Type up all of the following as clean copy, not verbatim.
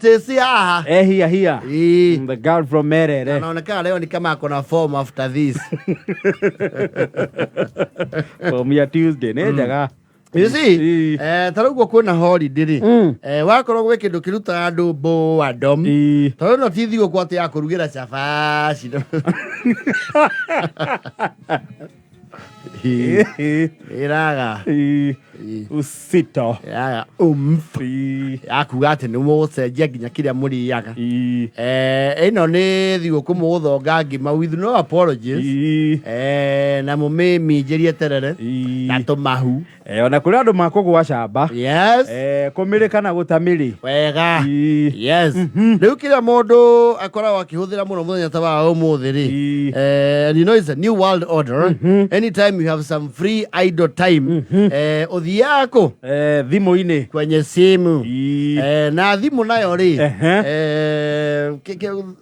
Stacy haha. Here. The girl from Merere. Anaonekana leo ni kama akona form after this. For me Tuesday, ne jaga. You see, tarugo kuna holiday ri. Wakorwo gwe kindu kiruta andu bo adom. Tarugo no tithio kwa ati akurugira chafaci. Iraga. Usito. Iraga. Akuga ati ni mucenjia nginya kiria muriaga. Ino ni thigo kumuthonga ngima with no apologies. Na mumiminjirie terere. Na tumahu. Ona kuri andu makugwa camba. Yes. Kumirikana gutamiri. Wega. Yes. Riu kiria mundu akoragwo akihuthira muno muthenya ta wa umuthi ri. And you know it's a new world order. Anytime you have some free idle time, odhiako thimu-ini kwenye simu. Na thimu nayo ri.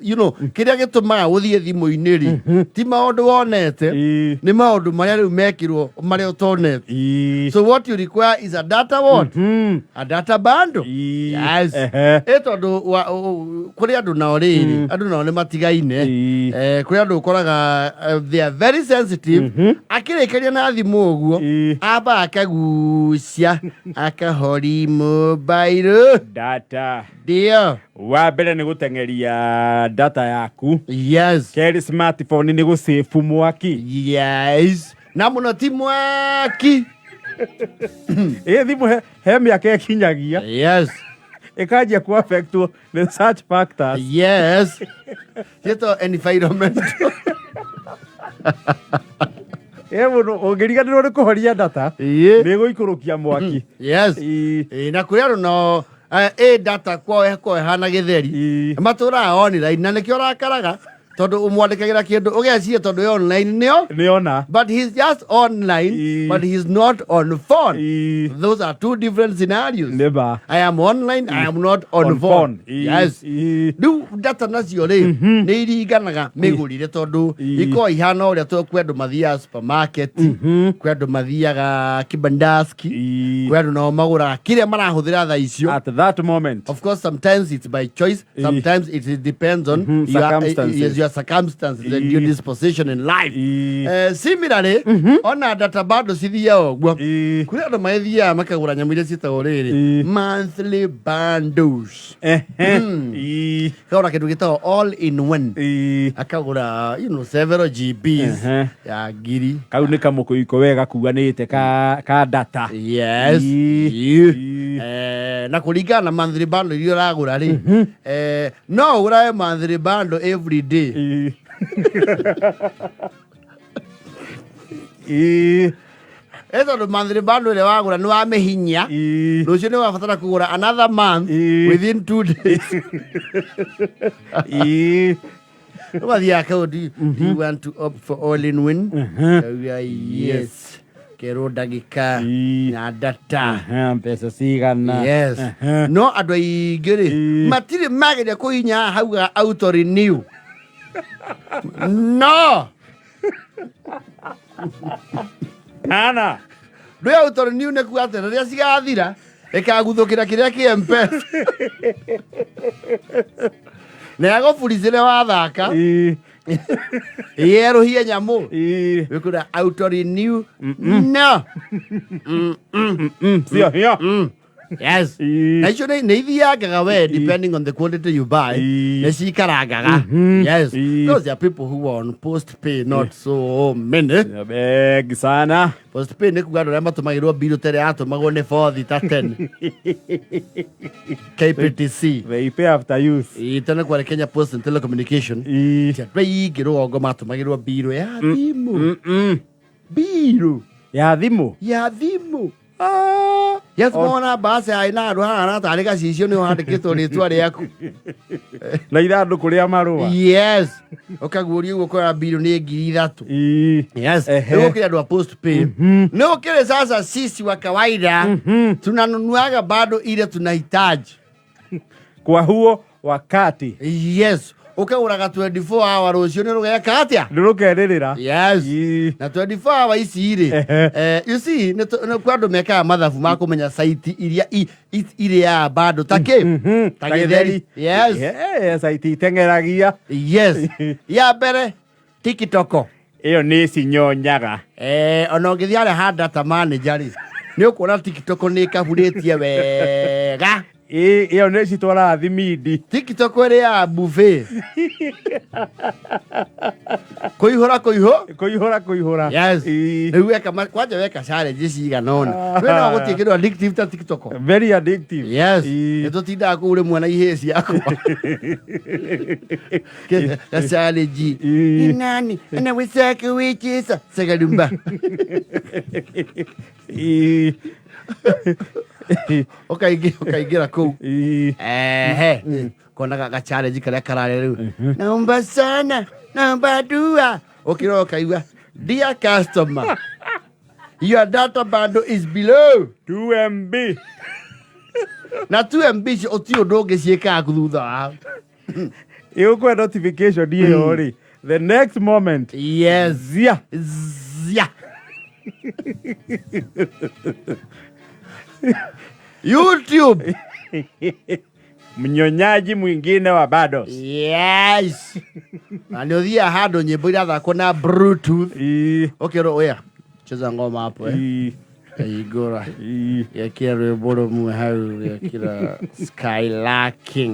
You know, kiria gitumaga uthie thimu-ini ri. Ti maundu wonete. Ni maundu maria riu mekirwo maria utonete. So what you require is a data what? A data bundle. Yes. Eto kuri andu nao ri. Andu nao ni matigaine. Kuri andu ukoraga they are very sensitive. Akirekaria na thimu uguo aba akagucia akahori mobile data dio wa mbere ni gutengeria data yaku. Yes. Keri smartphone ni gusave mwaki. Yes. Na muno ti mwaki. Thimu he miaka ikinyagia. Yes. Ikaja ku affect the search factors. Yes. Yeto environment. Muno ongeriganirwo ni kuhoria data ni guikurukia mwaki. Yes. Na kuri andu no data kwa hana githeri matura online na nikio rakaraga tondu umwandikagira kindu ugeciria tondu online niona, but he's just online but he's not on phone. Those are two different scenarios. Never. I am online, I am not on phone. Yes. Du data nacio ri ni iringanaga migurire tondu iko ihana uria twekwendu mathia supermarket, kwendu mathiaga kibandaski, kwendu no magura kiria marahuthira tha icio at that moment. Of course, sometimes it's by choice, sometimes it depends on your circumstances and your disposition in life. Similarly, ona data bado sithia ogwo. Kuri andu maithia makagura nyamire citagwo riri monthly bundles. Kaura kindu gitagwo all in one. Akagura several GBs ya ngiri. Kau ni kamukuiko wega kuganite ka data. Yes. Na kuringana na monthly bundle iria uragura ri no urae monthly bundle every day. Eto ndo monthly bundle ile wagura ni wa mehinya rucio ni wabatara kugura another month within 2 days. Wathia ka do you want to opt for all in one? Yes. Kero dagika na data pesa sigana. Yes. No andu aingiri matiri mageria kuhinya hauga auto renew. No. Ana do auto renew ne kuate riria cigathira ikaguthukira kiria ki M-Pesa. Na yago fulizire wa thaka. Yero hiya nyamu. Wikuda auto renew. No. Sio hiyo. Yes. Na icio nĩ ithiangaga we depending on the quantity you buy. Nĩ cikaragaga. Yes. Those are people who are on post-pay, not so many. Beg sana. Post-pay nĩ kuga andũ arĩa matũmagĩrwo bill tere atũmagwo nĩ bothi ta 10. KPTC. They pay after use. Tene kwa Kenya Post and Telecommunication. Tiatwaigĩrwo ngo matũmagĩrwo bill ya thimu. Bill ya thimu. Ya thimu. Yes, mona basi aina ndo hana tarika cicio ni handikitwo ritwa riaku. Na ithandu kuria marua. Yes. Okaguria ugo kwa bill ni 3,000. Yes. Ego kile ndo post pay. No kile sasa sisi wa kawaida tunanunuaga bado ile tunahitaji. Kwa huo wakati. Yes. ukauraga 24 hour rucio ni rugeka atia ni rukererera yes na 24 hour ici ri you see ni kwando meka mathabu ma kumenya site iria ire ya bado takitheri yes site tengeragia yes ya mbere TikTok iyo ni cinyonyaga ona ngithiare ha data manager ri ni ukona TikTok ni kaburetie wega iyo ni citwara thimindi TikTok ri ya buffet kuihura yes ni weka kwanja weka challenge ciganona wena gutikirwa addictive ta TikTok very addictive yes nitutinda ku uri mwana ihesi yako challenge ni nani ana wisaka wichisa sagalumba ukaigira kuu konaga ga challenge karia karare riu naomba sana naomba dua ukiro kaigua dear customer your data bundle is below 2 MB na 2 MB oti undu ngiciika kuthutha kwa notification dio ri the next moment yes zia YouTube mnyonyaji mwingine wa bado yes ani uthia handu nyimbo irathakwo na bluetooth okay oya cheza ngoma hapo igora yakira rwimbo rumwe hau yakira skylarking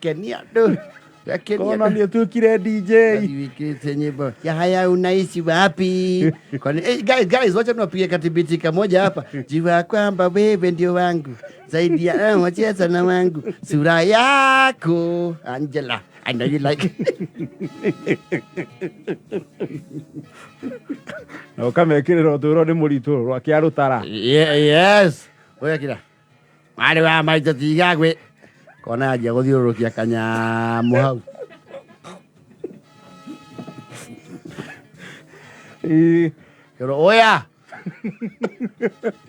kenia andu kona ni tukire DJ wikite nyimbo ya haya unaishi wapi kwani guys wacha tunapige katibiti kamoja hapa jiwa kwamba wewe ndio wangu zaidi ya wacheza na wangu sura yako Angela I know you like na ukamekirira uturo ni muritu rwa kiarutara yes oya kira mari wa maito tigagwe kona aja guthiurukia kanyamu hau kero oya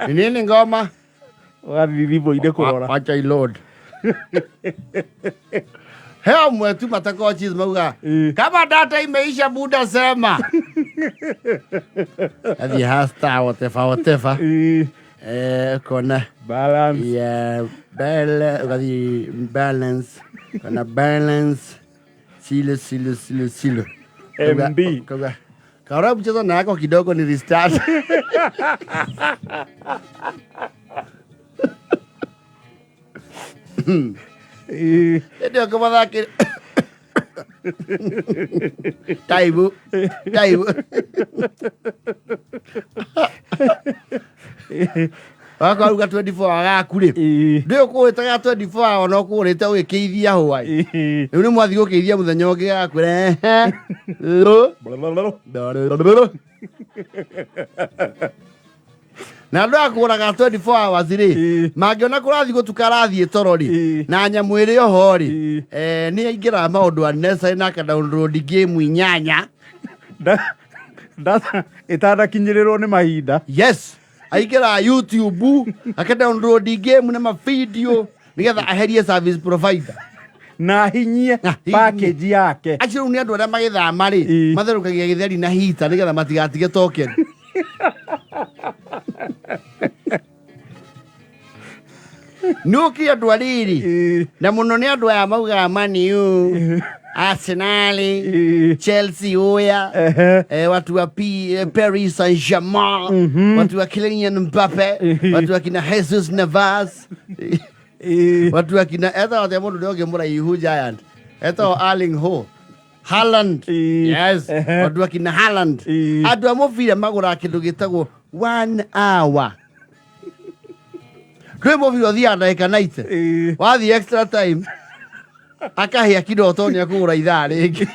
nini ngoma wathithibo inde kurora wacha ilord heo mwetu matako cheese mauga kama data imeisha muda sema hadi hasta whatever kona balance yeah balance kona balance silo MB kara mchezo na yako kidogo ni restart ndio kama dhaki taibu wako aruga 24 agakuri ndio kuitaga 24 ona kurite wikithia hwai riu ni mwathi gukithia muthenya ungi gakwire na ndo akuraga 24 hours ri mangiona kurathi gutukarathie torori na nyamu iri ohori ni ingira maundu anesa na ka download game inyanya data itada kinyirirwo ni mahinda yes aingira YouTube aka download game na ma video nigetha aherie service provider na hinyie package yake aciru ni andu aria magithama ri matherukagia githeri na hita nigetha matigatige token nuki andu ariri na muno ni andu aya mauga Man U Arsenal Chelsea oya watu wa Paris Saint-Germain watu wa Kylian Mbappe watu wa kina Jesus Navas watu wa kina eta wa mundu ndoge mura ihu giant eta Erling Haaland yes watu wa kina Haaland andu amuvira magura kindu gitagwo 1 hour kwe movie thia ndagika 90 wathi extra time akahia kidoto ni akura ithaa ringi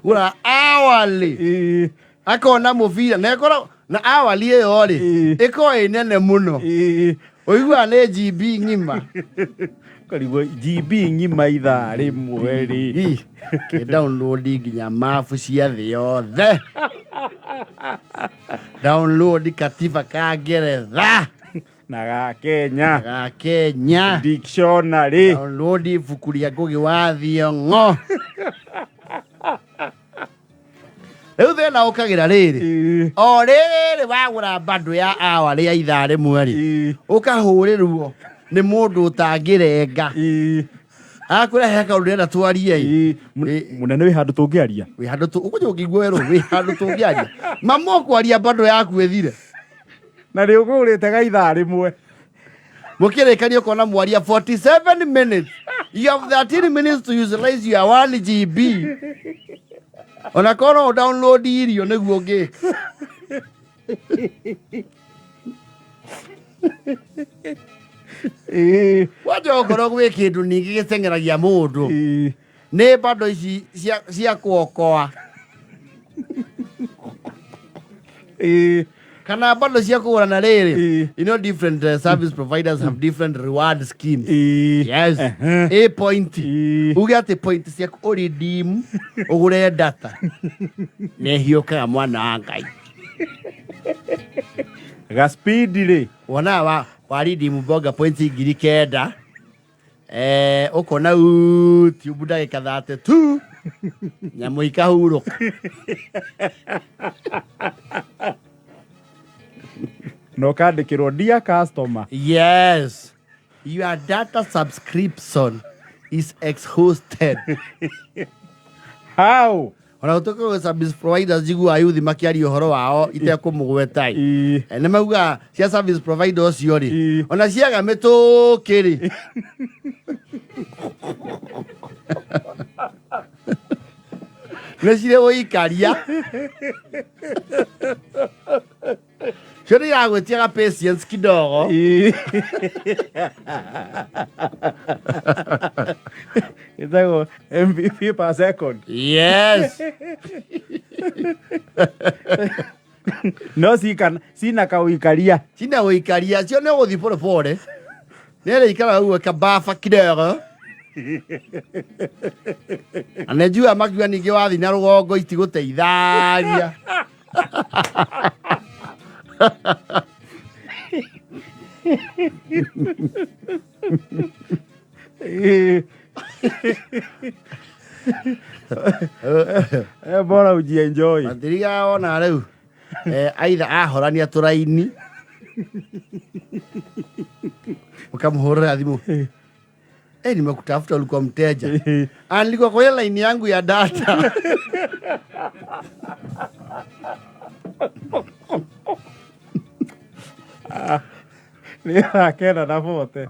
ura awali akona muvira na ekora na awali iyo ri iko inene muno oigua ni GB ngima karibu GB ngima ithaa rimwe ri ke download nginya mafu cia thi yothe download katiba ka Ngeretha Na Kenya. Ga Kenya. Dictionary. Download ibuku rĩa Ngũgĩ wa Thiong'o. Rĩu thĩna ũkagĩra rĩrĩ. O rĩrĩ wagũra bando ya hour rĩa ithaa rĩmwe rĩ. Ũkahũrĩrwo nĩ mũndũ ũtangĩrenga. Akũrehe kaũndũ ndĩrenda twarie. Mũnene wĩ handũ tũngĩaria. Wĩ handũ ũkũnye ũkĩigua werũ wĩ handũ tũngĩaria. Mama ũkwaria bando yaku ĩthire. Na rĩ ũkũgũrĩte ga ithaa rĩmwe. Mũkĩrĩkania ũkona mwaria 47 minutes. You have 13 minutes to utilize your 1 GB. Ona kono download irio nĩguo ngĩ. Waja ũkorwo gwĩ kĩndũ ningĩ gĩteng'eragia mũndũ. Nĩ bando ici cia kuokoa. Kana bando cia kũgũra na rĩrĩ. You know different service providers have different reward schemes. Yes. A point. Uge atĩ point ciaku ũredeem ũgũre data. Nĩhiũkaga mwana wa Ngai. Ga speed rĩ. Wona wa redeem bonga points 9,000. Ũkona YouTube ndagĩka 32. Nyamũ ikahurũka. No kandĩkĩrwo dear customer. Yes. Your data subscription is exhausted. How? Ona ũtũkĩrwo service providers jigua ayuthi makĩaria ũhoro wao itekũmũgweta. Nĩ mauga cia service provider ũcio rĩ. Ona ciaga mĩtũkĩ rĩ. Nĩ cirĩ ũikaria. Shuri yangu tia patience kidogo. Itago MVP per second. Yes. No sina kauikaria. Sina uikaria, sio nĩ gũthiĩ pole pole. Nĩrĩ ikara uwe kabafa kidogo. Anajua makiwa ningĩ wathi na rũgongo itigũteithagia. Bora ujienjoy. Mandiriga ona rĩu aitha ahorania tũraini ukamhorera thimu. Nimekutafuta ulikuwa mteja. Nilikuwa kwa line yangu ya data. Ni akena na vote.